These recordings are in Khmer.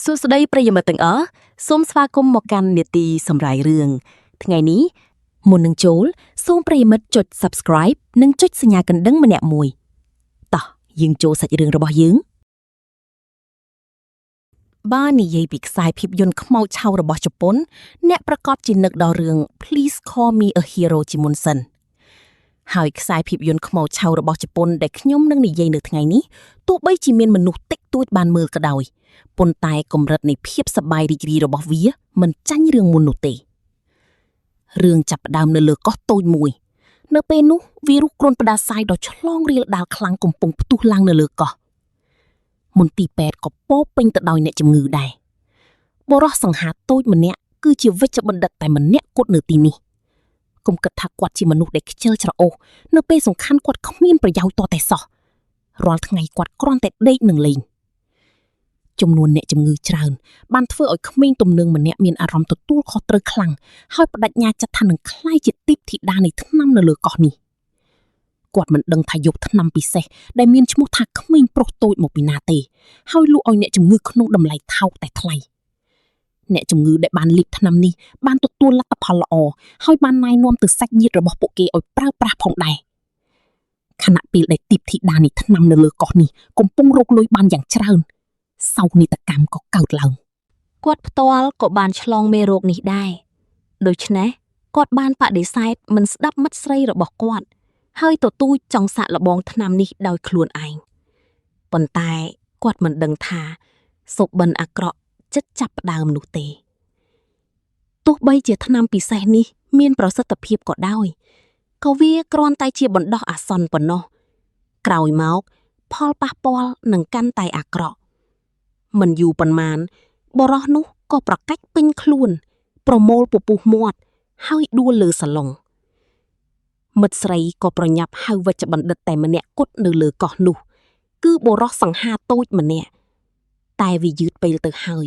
សួស្តីប្រិយមិត្តទាំងអស់សូមស្វាគមន៍មកកាន់នេតិសម្រាយរឿងថ្ងៃនេះមុននឹងចូលសូមប្រិយមិត្តចុច Subscribe និងចុចសញ្ញាកណ្ដឹងម្នាក់មួយតោះយើងចូលសាច់រឿងរបស់យើងបាននិយាយពីខ្សែភាពយន្តខ្មោចឆៅរបស់ជប៉ុនអ្នកប្រកាសជានឹកដល់រឿង Please Call Me a Hero ជាមុនសិនហើយខ្សែភាពយន្តខ្មោចឆៅរបស់ជប៉ុនដែលខ្ញុំនឹងនិយាយនៅថ្ងៃនេះទោះបីជាមានមនុស្សតិចតួចបានមើលក៏ដោយប៉ុន្តែកម្រិតនៃភាពសប្បាយរីករាយរបស់វាមិនចាញ់រឿងមុននោះទេរឿងចាប់ផ្ដើមនៅលើកោះតូចមួយនៅពេលនោះវីរុសគ្រុនផ្ដាសាយដ៏ឆ្លងរាលដាលខ្លាំងកំពុងផ្ទុះឡើងនៅលើកោះមន្ទីរពេទ្យក៏ពោពេញទៅដោយអ្នកជំងឺដែរបុរសសង្ហាតូចម្នាក់គឺជាវិជ្ជបណ្ឌិតតែម្នាក់គត់នៅទីនេះកុំគិតថាគាត់ជាមនុស្សដែលខ្ជិលច្រអូសនៅពេលសំខាន់គាត់គ្មានប្រយោជន៍តតែសោះរាល់ថ្ងៃគាត់គ្រាន់តែដេកនឹងលេងចំនួនអ្នកជំងឺច្រើនបានធ្វើឲ្យក្មេងទំនើងម្នាក់មានអារម្មណ៍ទទួលខុសត្រូវខ្លាំងហើយបដិញ្ញាចិត្តថានឹងក្លាយជាទីពធីតានៃថ្នាំនៅលើកោះនេះគាត់មិនដឹងថាយកថ្នាំពិសេសដែលមានឈ្មោះថាក្មេងប្រុសតូចមកពីណាទេហើយលក់ឲ្យអ្នកជំងឺក្នុងតម្លៃថោកតែថ្លៃអ្នកជំងឺដែលបានលៀបថ្នាំនេះបានទទួលលទ្ធផលល្អហើយបានណែនាំទៅសាច់ញាតិរបស់ពួកគេឲ្យប្រើប្រាស់ផងដែរខណៈពេលដែលទីពធីតានៃថ្នាំនៅលើកោះនេះកំពុងរកលុយបានយ៉ាងច្រើនសោកនាដកម្មក៏កើតឡើងគាត់ផ្ទាល់ក៏បានឆ្លងមេរោគនេះដែរដូច្នេះគាត់បានបដិសេធមិនស្ដាប់មិត្តស្រីរបស់គាត់ហើយទទូចចង់សាកល្បងថ្នាំនេះដោយខ្លួនឯងប៉ុន្តែគាត់មិនដឹងថាសុបិនអាក្រក់ចិត្តចាប់ផ្ដើមនោះទេទោះបីជាថ្នាំពិសេសនេះមានប្រសិទ្ធភាពក៏ដោយក៏វាគ្រាន់តែជាបណ្ដោះអាសន្នប៉ុណ្ណោះក្រោយមកផលប៉ះពាល់នឹងកាន់តែអាក្រក់មិនយូរប៉ុន្មានបរោះនោះក៏ប្រកាច់ពេញខ្លួនប្រមូលពពុះមាត់ហើយដួលលើសាឡុងមិត្តស្រីក៏ប្រញាប់ហៅវិជ្ជបណ្ឌិតតែម្នាក់គត់នៅលើកោះនោះគឺបរោះសង្ហាតូចម្នាក់តែវាយឺតពេលទៅហើយ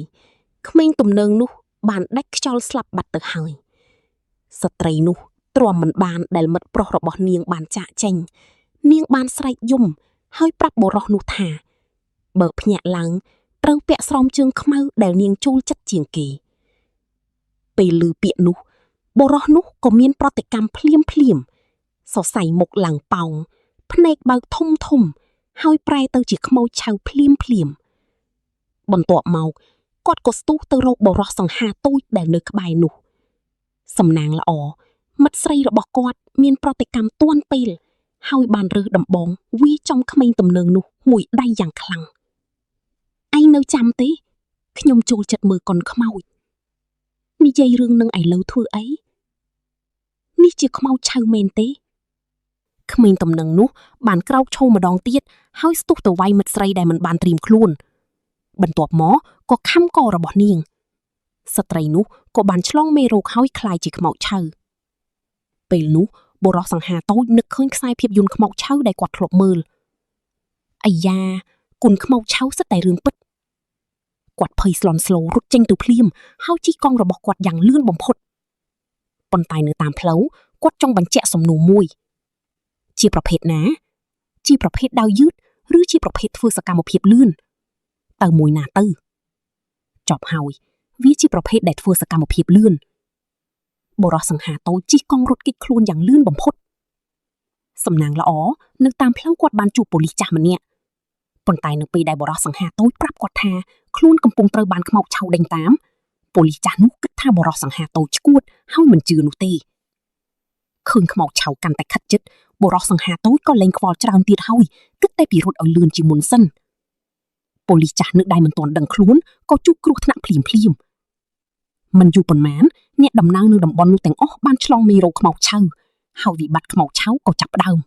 ក្មេងទំនើងនោះបានដាច់ខ្យល់ស្លាប់បាត់ទៅហើយស្ត្រីនោះទ្រាំមិនបានដែលមិត្តប្រុសរបស់នាងបានចាកចេញនាងបានស្រែកយំហើយប្រាប់បរោះនោះថាបើភ្ញាក់ឡើងត្រូវពាក់ស្រោមជើងខ្មៅដែលនាងចូលចិត្តជាងគេពេលឮពាក្យនោះបរោះនោះក៏មានប្រតិកម្មភ្លាមសរសៃមុខឡើងប៉ោងភ្នែកបើកធំហើយប្រែទៅជាខ្មោចឆៅភ្លាមបន្ទាប់មកគាត់ក៏ស្ទុះទៅរកបរោះសង្ហាតូចដែលនៅក្បែរនោះសំណាងល្អមិត្តស្រីរបស់គាត់មានប្រតិកម្មទាន់ពេលហើយបានរើសដំបងវាចំក្មេងទំនើងនោះមួយដៃយ៉ាងខ្លាំងឯងនៅចាំទេខ្ញុំចូលចិត្តមើលកុនខ្មោចនិយាយរឿងនឹងឥឡូវធ្វើអីនេះជាខ្មោចឆៅមែនទេក្មេងទំនើងនោះបានក្រោកឈរម្ដងទៀតហើយស្ទុះទៅវាយមិត្តស្រីដែលមិនបានត្រៀមខ្លួនបន្ទាប់មកក៏ខំករបស់នាងស្ត្រីនោះក៏បានឆ្លងមេរោគហើយคล้ายជាខ្មោចឆៅពេលនោះបុរសសង្ហាតូចនឹកឃើញខ្សែភាពយន្តខ្មោចឆៅដែលគាត់ធ្លាប់មើលអាយ៉ាគុណខ្មោចឆៅសិតតែរឿងពិតគាត់ភ័យស្លន់ស្លោរត់ចេញទៅភ្លាមហើយជិះកង់របស់គាត់យ៉ាងលឿនបំផុតប៉ុន្តែនៅតាមផ្លូវគាត់ចង់បញ្ជាក់សំណួរមួយជាប្រភេទណាជាប្រភេទដាវយឺតឬជាប្រភេទធ្វើសកម្មភាពលឿនទៅមួយណាទៅចប់ហើយវាជាប្រភេទដែលធ្វើសកម្មភាពលឿនបុរសសង្ហាតូចជិះកង់រត់គេចខ្លួនយ៉ាងលឿនបំផុតសំណាងល្អនៅតាមផ្លូវគាត់បានជួបប៉ូលីសចាស់ម្នាក់ប៉ុន្តែនៅពេលដែលបុរសសង្ហាតូចប្រាប់គាត់ថាខ្លួនកំពុងត្រូវបានខ្មោចឆៅដេញតាមប៉ូលីសចាស់នោះគិតថាបុរសសង្ហាតូចឈួតហើយមិនជឿនោះទេឃើញខ្មោចឆៅកាន់តែខិតជិតបុរសសង្ហាតូចក៏លែងខ្វល់ច្រើនទៀតហើយគិតតែពីរត់ឲ្យលឿនជាមុនសិនប៉ូលីសចាស់នៅដែលមិនទាន់ដឹងខ្លួនក៏ជួបគ្រោះថ្នាក់ភ្លាមមិនយូរប៉ុន្មានអ្នកដំណើរនៅតំបន់នោះទាំងអស់បានឆ្លងមេរោគខ្មោចឆៅហើយវិបត្តិខ្មោចឆៅក៏ចាប់ផ្ដើម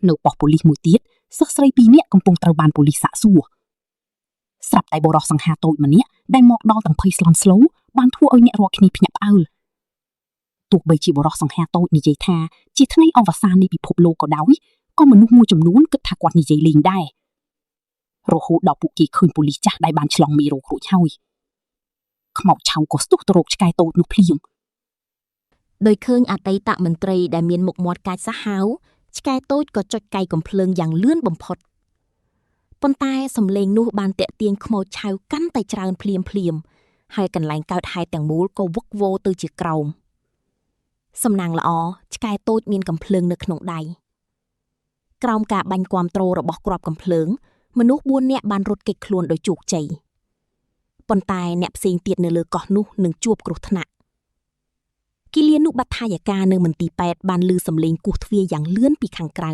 នៅប៉ុស្តិ៍ប៉ូលីសមួយទៀតសិស្សស្រី2នាក់កំពុងត្រូវបានប៉ូលីសសាកសួរស្រាប់តែបុរសសង្ហាតូចម្នាក់ដែលមកដល់ទាំងភ័យស្លន់ស្លោបានធ្វើឲ្យអ្នករាល់គ្នាភ្ញាក់ផ្អើលទោះបីជាបុរសសង្ហាតូចនិយាយថាជាថ្ងៃអវសាននៃពិភពលោកក៏ដោយក៏មនុស្សមួយចំនួនគិតថាគាត់និយាយលេងដែររហូតដល់ពួកគេឃើញប៉ូលីសចាស់ដែលបានឆ្លងមេរោគរួចហើយខ្មោចឆៅក៏ស្ទុះទៅរកឆ្កែតូចនោះភ្លាមដោយឃើញអតីតមន្ត្រីដែលមានមុខមាត់កាចសាហាវឆ្កែតូចក៏ចុចកាយកំភ្លើងយ៉ាងលឿនបំផុត ប៉ុន្តែសំឡេងនោះបានតាក់ទាញខ្មោចឆៅកាន់តែច្រើនភ្លាមហើយកន្លែងកើតហេតុទាំងមូលក៏វឹកវរទៅជាក្រោមសំណាងល្អឆ្កែតូចមានកំភ្លើងនៅក្នុងដៃក្រោមការបាញ់គាំទ្ររបស់គ្រាប់កំភ្លើងមនុស្ស4នាក់បានរត់គេចខ្លួនដោយជោគជ័យប៉ុន្តែអ្នកផ្សេងទៀតនៅលើកោះនោះនឹងជួបគ្រោះថ្នាក់គិលានុបដ្ឋាយិកានៅមន្ទីរពេទ្យបានឮសំឡេងគោះទ្វារយ៉ាងលឿនពីខាងក្រៅ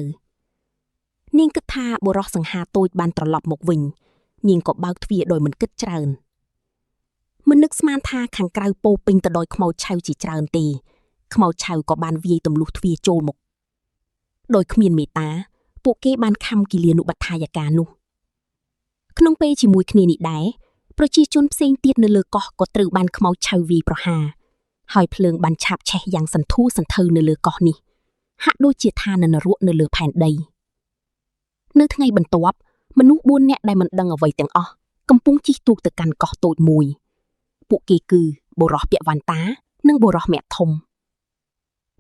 នាងគិតថាបុរសសង្ហាតូចបានត្រឡប់មកវិញនាងក៏បើកទ្វារដោយមិនគិតច្រើនមិននឹកស្មានថាខាងក្រៅពោពេញទៅដោយខ្មោចឆៅជាច្រើនទេខ្មោចឆៅក៏បានវាយទម្លុះទ្វារចូលមកដោយគ្មានមេត្តាពួកគេបានខំគិលានុបដ្ឋាយិកានោះក្នុងពេលជាមួយគ្នានេះដែរប្រជាជនផ្សេងទៀតនៅលើកោះក៏ត្រូវបានខ្មោចឆៅវាយប្រហារហើយភ្លើងបានឆាបឆេះយ៉ាងសន្ធោសន្ធៅនៅលើកោះនេះហាក់ដូចជាឋាននរកនៅលើផែនដីនៅថ្ងៃបន្ទាប់មនុស្ស4នាក់ដែលមិនដឹងអ្វីទាំងអស់កំពុងជិះទូកទៅកាន់កោះតូចមួយពួកគេគឺបុរសពាក់វ៉ាន់តានិងបុរសមាក់ធំ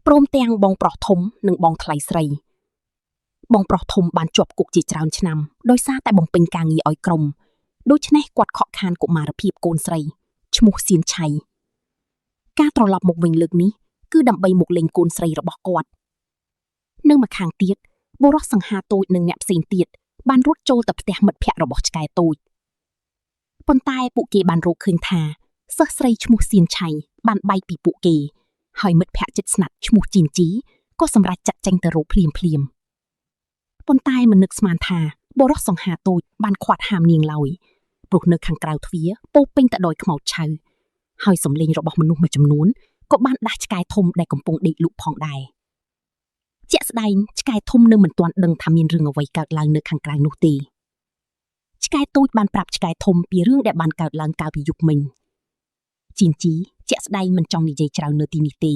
ព្រមទាំងបងប្រុសធំនិងបងថ្លៃស្រីបងប្រុសធំបានជាប់គុកជាច្រើនឆ្នាំដោយសារតែបំពេញការងារឲ្យក្រុមដូច្នេះគាត់ខកខានកុមារភាពកូនស្រីឈ្មោះសៀនឆៃការត្រឡប់មកវិញលើកនេះគឺដើម្បីមកលេងកូនស្រីរបស់គាត់នៅម្ខាងទៀតបុរសសង្ហាតូចនិងអ្នកផ្សេងទៀតបានរត់ចូលទៅផ្ទះមិត្តភ័ក្តិរបស់ឆ្កែតូចប៉ុន្តែពួកគេបានរកឃើញថាសិស្សស្រីឈ្មោះសៀនឆៃបានបែកពីពួកគេហើយមិត្តភ័ក្តិជិតស្និទ្ធឈ្មោះជីនជីក៏សម្រេចចាត់ចែងទៅរកភ្លាមប៉ុន្តែមិននឹកស្មានថាបុរសសង្ហាតូចបានខាត់ហាមនាងឡើយព្រោះនៅខាងក្រៅទ្វារពោពេញទៅដោយខ្មោចឆៅហើយសំឡេងរបស់មនុស្សមួយចំនួនក៏បានដាស់ឆ្កែធំដែលកំពុងដេកលក់ផងដែរជាក់ស្ដែងឆ្កែធំនៅមិនទាន់ដឹងថាមានរឿងអ្វីកើតឡើងនៅខាងក្រៅនោះទេឆ្កែតូចបានប្រាប់ឆ្កែធំពីរឿងដែលបានកើតឡើងកាលពីយប់មិញជីនជីជាក់ស្ដែងមិនចង់និយាយច្រើននៅទីនេះទេ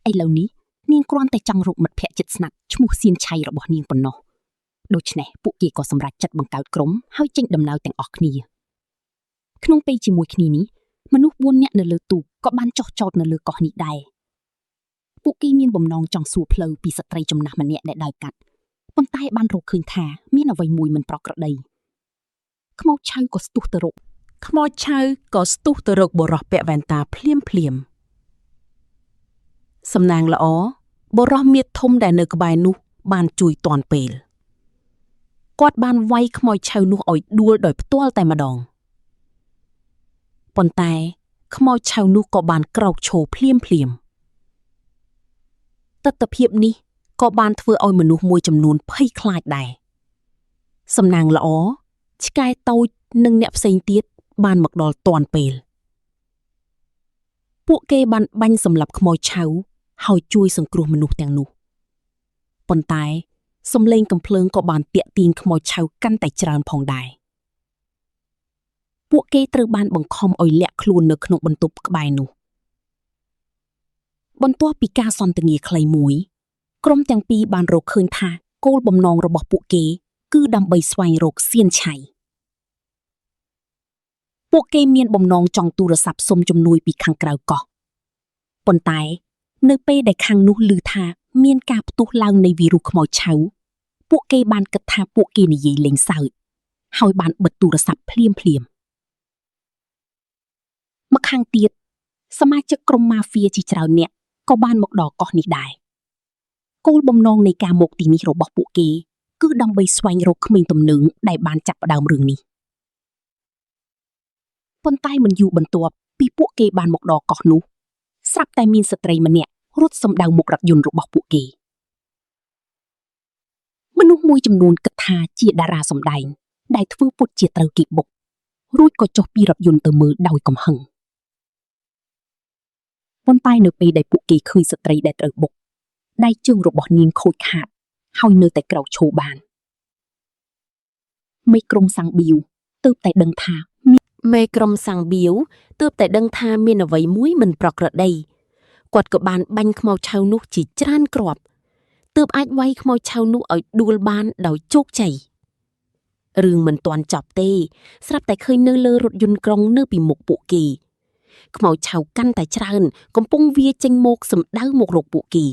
ឥឡូវនេះនាងគ្រាន់តែចង់រកមិត្តភក្តិជិតស្និទ្ធឈ្មោះសៀនឆៃរបស់នាងប៉ុណ្ណោះដូច្នេះពួកគេក៏សម្រេចចិត្តបង្កើតក្រុមហើយចេញដំណើរទាំងអស់គ្នាក្នុងពេលជាមួយគ្នានេះមនុស្ស4នាក់នៅលើទូកក៏បានចុះចតនៅលើកោះនេះដែរពួកគេមានបំណងចង់សួរផ្លូវពីស្ត្រីចំណាស់ម្នាក់ដែលដើរកាត់ប៉ុន្តែបានរកឃើញថាមានអ្វីមួយមិនប្រក្រតីខ្មោចឆៅក៏ស្ទុះទៅរកបុរសពាក់វ៉ែនតាភ្លាមសំណាងល្អបុរសមៀតធំដែលនៅក្បែរនោះបានជួយទាន់ពេលគាត់បានវាយខ្មោចឆៅនោះឲ្យដួលដោយផ្ទាល់តែម្ដងប៉ុន្តែខ្មោចឆៅនោះក៏បានក្រោកឈរភ្លាមទស្សនភាពនេះក៏បានធ្វើឲ្យមនុស្សមួយចំនួនភ័យខ្លាចដែរសំណាងល្អឆ្កែតូចនិងអ្នកផ្សេងទៀតបានមកដល់ទាន់ពេលពួកគេបានបាញ់សម្លាប់ខ្មោចឆៅហើយជួយសង្គ្រោះមនុស្សទាំងនោះប៉ុន្តែសំឡេងកំភ្លើងក៏បានទាក់ទាញខ្មោចឆៅកាន់តែច្រើនផងដែរពួកគេត្រូវបានបង្ខំឲ្យលាក់ខ្លួននៅក្នុងបន្ទប់ក្បែរនោះបន្ទាប់ពីការសន្ទនាខ្លីមួយក្រុមទាំងពីរបានរកឃើញថាគោលបំណងរបស់ពួកគេគឺដើម្បីស្វែងរកសៀនឆៃពួកគេមានបំណងចង់ទូរស័ព្ទសុំជំនួយពីខាងក្រៅកោះប៉ុន្តែនៅពេលដែលខាងនោះឮថាមានការផ្ទុះឡើងនៃវីរុសខ្មោចឆៅពួកគេបានគិតថាពួកគេនិយាយលេងសើចហើយបានបិទទូរស័ព្ទភ្លាមមកខាងទៀតសមាជិកក្រុមម៉ាហ្វៀជាច្រើនអ្នកក៏បានមកដល់កោះនេះដែរគោលបំណងនៃការមកទីនេះរបស់ពួកគេគឺដើម្បីស្វែងរកក្មេងទំនើងដែលបានចាប់ផ្ដើមរឿងនេះប៉ុន្តែមិនយូរបន្ទាប់ពីពួកគេបានមកដល់កោះនោះស្រាប់តែមានស្ត្រីម្នាក់រត់សម្ដៅមុខរថយន្តរបស់ពួកគេមនុស្សមួយចំនួនគិតថាជាតារាសម្ដែងដែលធ្វើពុតជាត្រូវគេបុករួចក៏ចុះពីរថយន្តទៅមើលដោយកំហឹងប៉ុន្តែនៅពេលដែលពួកគេឃើញស្ត្រីដែលត្រូវបុកដៃជើងរបស់នាងខូចខាតហើយនៅតែក្រោកឈរបានមេក្រុមសាំងបៀវទើបតែដឹងថាមានអ្វីមួយមិនប្រក្រតីគាត់ក៏បានបាញ់ខ្មោចឆៅនោះជាច្រើនគ្រាប់ទើបអាចវាយខ្មោចឆៅនោះឲ្យដួលបានដោយជោគជ័យរឿងមិនទាន់ចប់ទេស្រាប់តែឃើញនៅលើរថយន្តក្រុងនៅពីមុខពួកគេខ្មោចឆៅកាន់តែច្រើនកំពុងវាចេញមកសម្ដៅមករកពួកគេ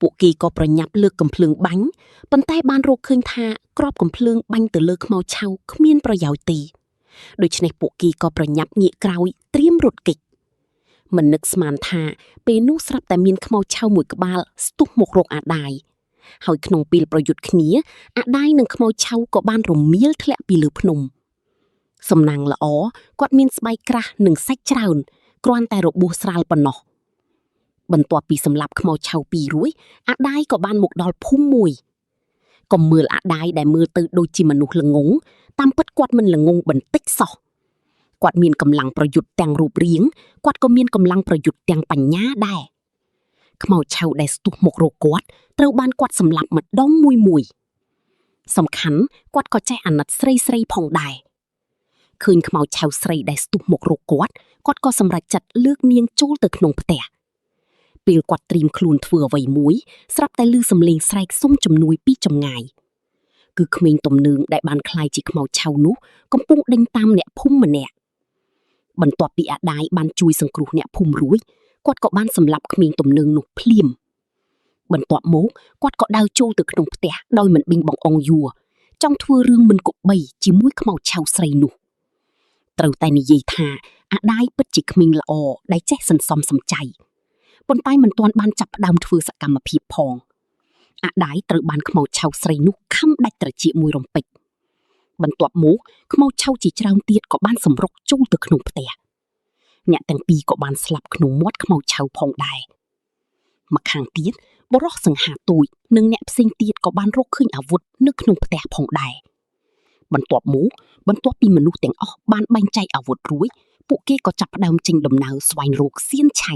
ពួកគេក៏ប្រញាប់លើកកំភ្លើងបាញ់ប៉ុន្តែបានរកឃើញថាក្របកំភ្លើងបាញ់ទៅលើខ្មោចឆៅគ្មានប្រយោជន៍ទេដូច្នេះពួកគេក៏ប្រញាប់ងាកក្រោយត្រៀមរត់គេចមិននឹកស្មានថាពេលនោះស្រាប់តែមានខ្មោចឆៅមួយក្បាលស្ទុះមករកអាដាយហើយក្នុងពេលប្រយុទ្ធគ្នាអាដាយនិងខ្មោចឆៅក៏បានរមៀលធ្លាក់ពីលើភ្នំសំណាងល្អគាត់មានស្បែកក្រាស់និងសាច់ច្រើនគ្រាន់តែរបួសស្រាលប៉ុណ្ណោះបន្ទាប់ពីសម្លាប់ខ្មោចឆៅពីររួចអាដាយក៏បានមកដល់ភូមិមួយកុំមើលអាដាយដែលមើលទៅដូចជាមនុស្សល្ងងតាមពិតគាត់មិនល្ងងបន្តិចសោះគាត់មានកម្លាំងប្រយុទ្ធទាំងរូបរាងគាត់ក៏មានកម្លាំងប្រយុទ្ធទាំងបញ្ញាដែរខ្មោចឆៅដែលស្ទុះមករកគាត់ត្រូវបានគាត់សម្លាប់ម្ដងមួយសំខាន់គាត់ក៏ចេះអាណិតស្រីផងដែរឃើញខ្មោចឆៅស្រីដែលស្ទុះមករកគាត់ក៏សម្រេចចិត្តលើកនាងចូលទៅក្នុងផ្ទះពេលគាត់ត្រៀមខ្លួនធ្វើអ្វីមួយស្រាប់តែឮសំឡេងស្រែកសុំជំនួយពីចម្ងាយគឺក្មេងទំនើងដែលបានក្លាយជាខ្មោចឆៅនោះកំពុងដេញតាមអ្នកភូមិម្នាក់បន្ទាប់ពីអាដាយបានជួយសង្គ្រោះអ្នកភូមិរួចគាត់ក៏បានសម្លាប់ក្មេងទំនើងនោះភ្លាមបន្ទាប់មកគាត់ក៏ដើរចូលទៅក្នុងផ្ទះដោយមិនបិញបងអងយួរចង់ធ្វើរឿងមិនគប្បីជាមួយខ្មោចឆៅស្រីនោះត្រូវតែនិយាយថាអាដាយពិតជាក្មេងល្អដែលចេះសន្សំសំចៃប៉ុន្តែមិនទាន់បានចាប់ផ្ដើមធ្វើសកម្មភាពផងអាដាយត្រូវបានខ្មោចឆៅស្រីនោះខំដាច់ត្រចៀកមួយរំពេចបន្ទាប់មកខ្មោចឆៅជាច្រើនទៀតក៏បានសម្រុកចូលទៅក្នុងផ្ទះអ្នកទាំងពីរក៏បានស្លាប់ក្នុងមាត់ខ្មោចឆៅផងដែរម្ខាងទៀតបុរសសង្ហាទូចនិងអ្នកផ្សេងទៀតក៏បានរកឃើញអាវុធនៅក្នុងផ្ទះផងដែរបន្ទាប់ពីមនុស្សទាំងអស់បានបែងចែកអាវុធរួចពួកគេក៏ចាប់ផ្ដើមចេញដំណើរស្វែងរកសៀនឆៃ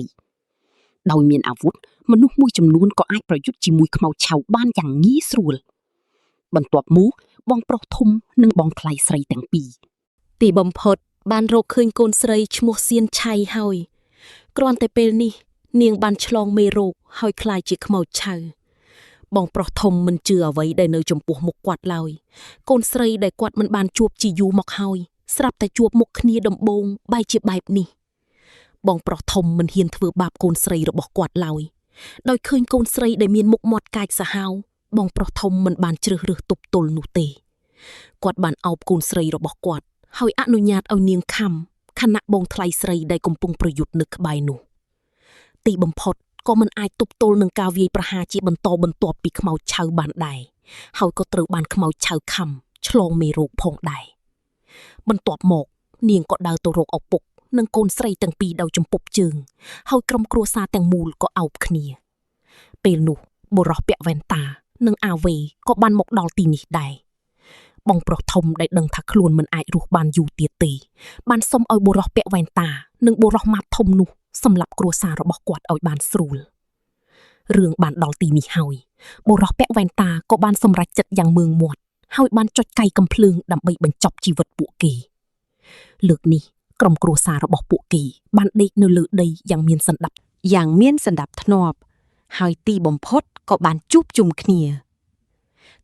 ដោយមានអាវុធមនុស្សមួយចំនួនក៏អាចប្រយុទ្ធជាមួយខ្មោចឆៅបានយ៉ាងងាយស្រួលបន្ទាប់មកបងប្រុសធំនិងបងថ្លៃស្រីទាំងពីរទីបំផុតបានរកឃើញកូនស្រីឈ្មោះសៀនឆៃហើយគ្រាន់តែពេលនេះនាងបានឆ្លងមេរោគហើយក្លាយជាខ្មោចឆៅបងប្រុសធំមិនជឿអ្វីដែលនៅចំពោះមុខគាត់ឡើយកូនស្រីដែលគាត់មិនបានជួបជាយូរមកហើយស្រាប់តែជួបមុខគ្នាដំបូងបែរជាបែបនេះបងប្រុសធំមិនហ៊ានធ្វើបាបកូនស្រីរបស់គាត់ឡើយដោយឃើញកូនស្រីដែលមានមុខមាត់កាចសាហាវបងប្រុសធំមិនបានជ្រើសរើសទប់ទល់នោះទេគាត់បានអោបកូនស្រីរបស់គាត់ហើយអនុញ្ញាតឲ្យនាងខំខណៈបងថ្លៃស្រីដែលកំពុងប្រយុទ្ធនៅក្បែរនោះទីបំផុតក៏មិនអាចទប់ទល់នឹងការវាយប្រហារជាបន្តបន្ទាប់ពីខ្មោចឆៅបានដែរហើយក៏ត្រូវបានខ្មោចឆៅខំឆ្លងមេរោគផងដែរបន្ទាប់មកនាងក៏ដើរទៅរកឪពុកនិងកូនស្រីទាំងពីរដោយជំពប់ជើងហើយក្រុមគ្រួសារទាំងមូលក៏អោបគ្នាពេលនោះបុរសពាក់វ៉ែនតានិងអាវេក៏បានមកដល់ទីនេះដែរបងប្រុសធំដែលដឹងថាខ្លួនមិនអាចរស់បានយូរទៀតទេបានសុំឲ្យបុរសពាក់វ៉ែនតានិងបុរសម៉ាត់ធំនោះសម្លាប់គ្រួសាររបស់គាត់ឲ្យបានស្រួលរឿងបានដល់ទីនេះហើយបុរសពាក់វ៉ែនតាក៏បានសម្រេចចិត្តយ៉ាងម៉ឺងមាត់ហើយបានចុចកាយកំភ្លើងដើម្បីបញ្ចប់ជីវិតពួកគេលើកនេះក្រុមគ្រួសាររបស់ពួកគេបានដេកនៅលើដីយ៉ាងមានសណ្ដាប់ធ្នាប់ហើយទីបំផុតក៏បានជួបជុំគ្នា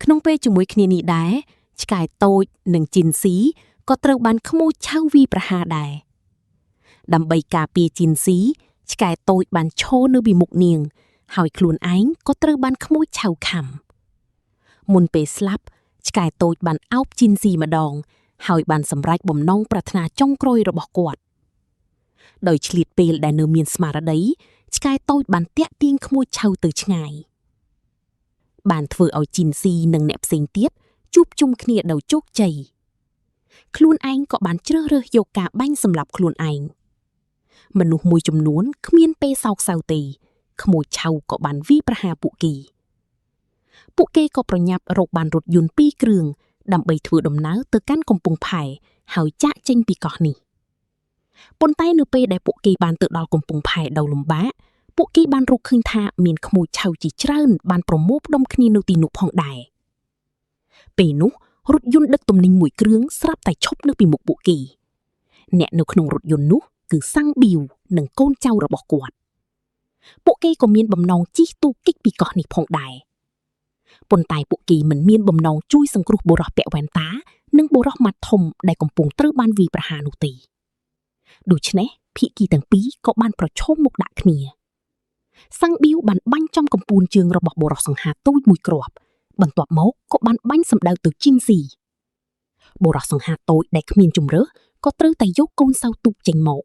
ក្នុងពេលជាមួយគ្នានេះដែរឆ្កែតូចនិងជីនស៊ីក៏ត្រូវបានខ្មោចឆៅវាយប្រហារដែរដើម្បីការពារជីនស៊ីឆ្កែតូចបានឈរនៅពីមុខនាងហើយខ្លួនឯងក៏ត្រូវបានខ្មោចឆៅខំមុនពេលស្លាប់ឆ្កែតូចបានអោបជីនស៊ីម្ដងហើយបានសម្រេចបំណងប្រាថ្នាចុងក្រោយរបស់គាត់ដោយឆ្លៀតពេលដែលនៅមានស្មារតីឆ្កែតូចបានតាក់ទាញខ្មោចឆៅទៅឆ្ងាយបានធ្វើឲ្យជីនស៊ីនិងអ្នកផ្សេងទៀតជួបជុំគ្នាដោយជោគជ័យខ្លួនឯងក៏បានជ្រើសរើសយកការបាញ់សម្លាប់ខ្លួនឯងមនុស្សមួយចំនួនគ្មានពេលសោកសៅទេខ្មោចឆៅក៏បានវាយប្រហារពួកគេក៏ប្រញាប់រកបានរថយន្ត2គ្រឿងដើម្បីធ្វើដំណើរទៅកាន់កំពង់ផែហើយចាក់ចេញពីកោះនេះប៉ុន្តែនៅពេលដែលពួកគេបានទៅដល់កំពង់ផែដោយលំបាកពួកគេបានរកឃើញថាមានខ្មោចឆៅជាច្រើនបានប្រមូលផ្ដុំគ្នានៅទីនោះផងដែរពេលនោះរថយន្តដឹកទំនិញមួយគ្រឿងស្រាប់តែឈប់នៅពីមុខពួកគេអ្នកនៅក្នុងរថយន្តនោះគឺសាំងប៊ីវនិងកូនចៅរបស់គាត់ពួកគេក៏មានបំណងជិះទូកគេចពីកោះនេះផងដែរប៉ុន្តែពួកគេមិនមានបំណងជួយសង្គ្រោះបុរសពាក់វ៉ែនតានិងបុរសម៉ាត់ធំដែលកំពុងត្រូវបានវាយប្រហារនោះទេដូច្នេះភាគីទាំងពីរក៏បានប្រឈមមុខដាក់គ្នា សាំងប៊ីវបានបាញ់ចំកំពូលជើងរបស់បុរសសង្ហាតូចមួយគ្រាប់បន្ទាប់មកក៏បានបាញ់សម្ដៅទៅជីនស៊ីបុរសសង្ហាតូចដែលគ្មានជំរើសក៏ត្រូវតែយកកូនសៅទូកចេញមក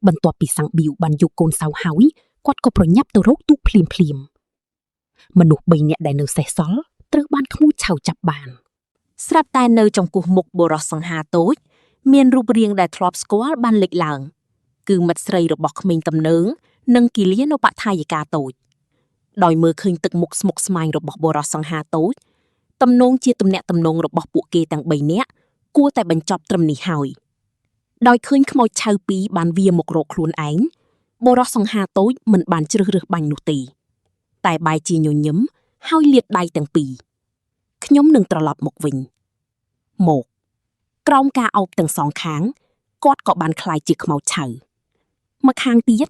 បន្ទាប់ពីសាំងប៊ីវបានយកកូនសៅហើយគាត់ក៏ប្រញាប់ទៅរកទូកភ្លាមមនុស្ស3នាក់ដែលនៅសេសសល់ត្រូវបានក្មួយឆៅចាប់បានស្រាប់តែនៅចំពោះមុខបុរសសង្ហាតូចមានរូបរាងដែលធ្លាប់ស្គាល់បានលេចឡើងគឺមិត្តស្រីរបស់ក្មេងតំណើងនិងគីលានុបដ្ឋាយិកាតូចដោយមើលឃើញទឹកមុខស្មុគស្មាញរបស់បុរសសង្ហាតូចទំនងជាទំនាក់ទំនងរបស់ពួកគេទាំង3នាក់គួរតែបញ្ចប់ត្រឹមនេះហើយដោយឃើញខ្មោចឆៅពីរបានវាមករកខ្លួនឯងបុរសសង្ហាតូចមិនបានជ្រើសរើសបាញ់នោះទេតែបែរជាញញឹមហើយលាតដៃទាំងពីរខ្ញុំនឹងត្រឡប់មកវិញមកក្រោមការអោបទាំងសងខាងគាត់ក៏បានក្លាយជាខ្មោចឆៅមកខាងទៀត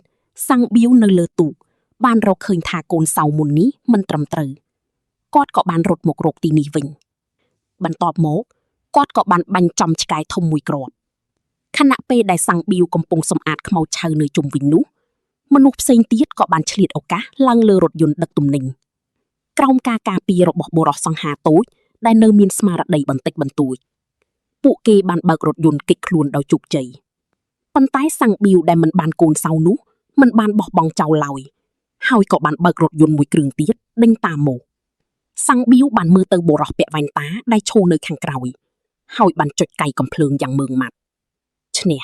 សាំងប៊ីវនៅលើទូកបានរកឃើញថាកូនសៅមុននេះមិនត្រឹមត្រូវគាត់ក៏បានរត់មករកទីនេះវិញបន្ទាប់មកគាត់ក៏បានបាញ់ចំឆ្កែធំមួយគ្រាប់ខណៈពេលដែលសាំងប៊ីវកំពុងសម្អាតខ្មោចឆៅនៅជុំវិញនោះមនុស្សផ្សេងទៀតក៏បានឆ្លៀតឱកាសឡើងលើរថយន្តដឹកទំនិញក្រោមការការពាររបស់បុរសសង្ហាតូចដែលនៅមានស្មារតីបន្តិចបន្តួចពួកគេបានបើករថយន្តគេចខ្លួនដោយជោគជ័យប៉ុន្តែសាំងប៊ីវដែលមិនបានកូនសៅនោះមិនបានបោះបង់ចោលឡើយហើយក៏បានបើករថយន្តមួយគ្រឿងទៀតដេញតាមមកសាំងប៊ីវបានមើលទៅបុរសពាក់វ៉ែនតាដែលឈរនៅខាងក្រោយហើយបានចុចកៃកំភ្លើងយ៉ាងម៉ឺងម៉ាត់ឈ្នះ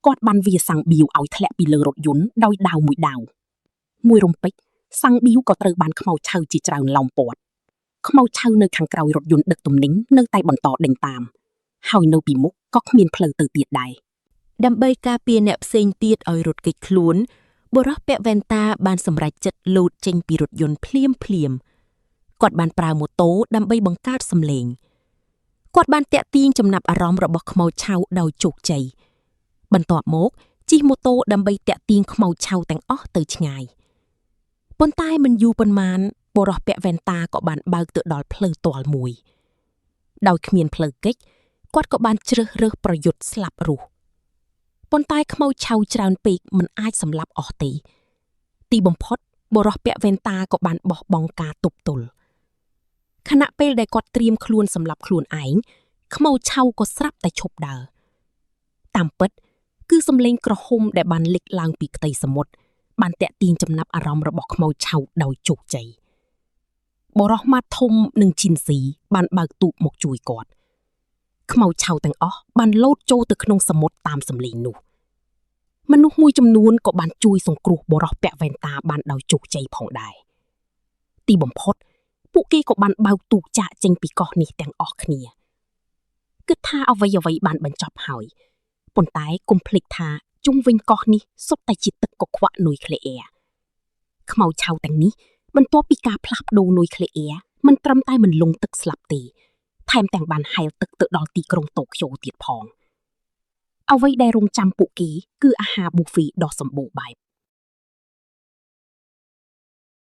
គាត់បានវាសាំងប៊ីវឲ្យធ្លាក់ពីលើរថយន្តដោយដាវមួយរំពេចសាំងប៊ីវក៏ត្រូវបានខ្មោចឆៅជាច្រើនឡោមព័ទ្ធខ្មោចឆៅនៅខាងក្រោយរថយន្តដឹកទំនិញនៅតែបន្តដេញតាមហើយនៅពីមុខក៏គ្មានផ្លូវទៅទៀតដែរដើម្បីការពារអ្នកផ្សេងទៀតឲ្យរត់គេចខ្លួនបុរសពាក់វ៉ែនតាបានសម្រេចចិត្តលោតចេញពីរថយន្តភ្លាមគាត់បានប្រើម៉ូតូដើម្បីបង្កើតសំឡេងគាត់បានតាក់ទាញចំណាប់អារម្មណ៍របស់ខ្មោចឆៅដោយជោគជ័យបន្ទាប់មកជិះម៉ូតូដើម្បីតាក់ទាញខ្មោចឆៅទាំងអស់ទៅឆ្ងាយប៉ុន្តែមិនយូរប៉ុន្មានបុរសពាក់វ៉ែនតាក៏បានបើកទៅដល់ផ្លូវទាល់មួយដោយគ្មានផ្លូវគេចគាត់ក៏បានជ្រើសរើសប្រយុទ្ធស្លាប់រស់ប៉ុន្តែខ្មោចឆៅច្រើនពេកមិនអាចសម្លាប់អស់ទេទីបំផុតបុរសពាក់វ៉ែនតាក៏បានបោះបង់ការទប់ទល់ខណៈពេលដែលគាត់ត្រៀមខ្លួនសម្លាប់ខ្លួនឯងខ្មោចឆៅក៏ស្រាប់តែឈប់ដើរតាមពិតគឺសំឡេងក្រហមដែលបានលេចឡើងពីផ្ទៃសមុទ្របានតាក់ទាញចំណាប់អារម្មណ៍របស់ខ្មោចឆៅដោយជោគជ័យបុរសម៉ាត់ធំនិងជីនស៊ីបានបើកទូកមកជួយគាត់ខ្មោចឆៅទាំងអស់បានលោតចូលទៅក្នុងសមុទ្រតាមសំឡេងនោះមនុស្សមួយចំនួនក៏បានជួយសង្គ្រោះបុរសពាក់វ៉ែនតាបានដោយជោគជ័យផងដែរទីបំផុតពួកគេក៏បានបើកទូកចាក់ចេញពីកោះនេះទាំងអស់គ្នាគិតថាអ្វីបានបញ្ចប់ហើយប៉ុន្តែកុំភ្លេចថាជុំវិញកោះនេះសុទ្ធតែជាទឹកកខ្វក់នុយក្លេអ៊ែរខ្មោចឆៅទាំងនេះបន្ទាប់ពីការផ្លាស់ប្ដូរនុយក្លេអ៊ែរមិនត្រឹមតែមិនលង់ទឹកស្លាប់ទេថែមទាំងបានហែលទឹកទៅដល់ទីក្រុងតូក្យូទៀតផងអ្វីដែលរងចាំពួកគេគឺអាហារប៊ូហ្វេដ៏សម្បូរបែប